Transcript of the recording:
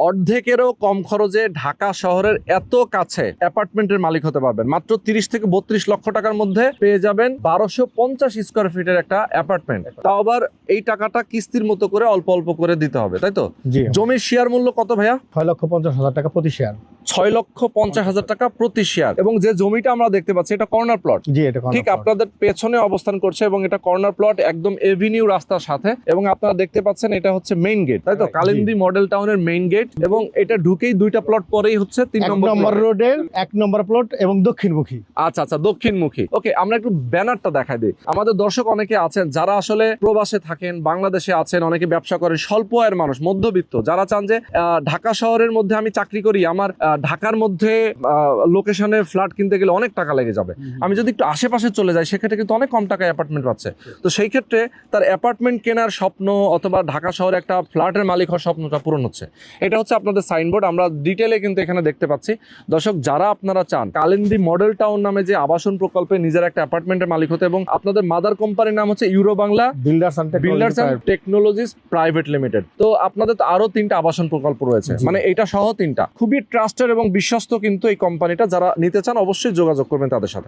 অর্ধেকেরও কম খরচে ঢাকা শহরের এত কাছে অ্যাপার্টমেন্টের মালিক হতে পারবেন। মাত্র 30 থেকে 32 লক্ষ টাকার মধ্যে পেয়ে যাবেন 1250 স্কোয়ার ফিটের একটা অ্যাপার্টমেন্ট। তাও আবার এই টাকাটা কিস্তির মতো করে অল্প অল্প করে দিতে হবে, তাই তো? জি। জমির শেয়ার মূল্য কত ভাইয়া? 6,50,000 টাকা প্রতি শেয়ার। 6,50,000 টাকা প্রতি শেয়ার। এবং যে জমিটা আমরা দেখতে পাচ্ছি এটা কর্নার প্লট। জি, এটা ঠিক আপনাদের পেছনে অবস্থান করছে এবং এটা কর্নার প্লট একদম এভিনিউ রাস্তার সাথে। এবং আপনারা দেখতে পাচ্ছেন এটা হচ্ছে মেইন গেট, তাই তো? কালিন্দী মডেল টাউনের মেইন গেট। এবং এটা ঢুকেই দুইটা প্লট পরেই হচ্ছে 3 নম্বর রোডের 1 নম্বর প্লট এবং দক্ষিণমুখী। আচ্ছা আচ্ছা, দক্ষিণমুখী। ওকে, আমরা একটু ব্যানারটা দেখাই দিই। আমাদের দর্শক অনেকে আছেন যারা আসলে প্রবাসে থাকেন, বাংলাদেশে আছেন, অনেকে ব্যবসা করেন, স্বল্প আয়ের মানুষ, মধ্যবিত্ত, যারা চান যে ঢাকা শহরের মধ্যে আমি চাকরি করি, আমার ঢাকার মধ্যে লোকেশনে ফ্ল্যাট কিনতে গেলে অনেক টাকা লেগে যাবে, আমি যদি একটু আশেপাশে চলে যাই সেক্ষেত্রে কিন্তু অনেক কম টাকায় অ্যাপার্টমেন্ট পাচ্ছে। তো সেই ক্ষেত্রে তার অ্যাপার্টমেন্ট কেনার স্বপ্ন অথবা ঢাকা শহরে একটা ফ্ল্যাটের মালিক হওয়ার স্বপ্নটা পূরণ হচ্ছে। এটা হচ্ছে আপনাদের সাইনবোর্ড, আমরা ডিটেলে কিন্তু এখানে দেখতে পাচ্ছি। দর্শক, যারা আপনারা চান কালিন্দী মডেল টাউন নামে যে আবাসন প্রকল্পে নিজের একটা অ্যাপার্টমেন্টের মালিক হতে, এবং আপনাদের মাদার কোম্পানির নাম হচ্ছে euro Bangla builders and technologies private limited. তো আপনাদের তো আরো 3টা আবাসন প্রকল্প রয়েছে, মানে এটা সহ 3টা। খুবই ট্রাস্টেড এবং বিশ্বস্ত কিন্তু এই কোম্পানিটা। যারা নিতে চান অবশ্যই যোগাযোগ করবেন তাদের সাথে।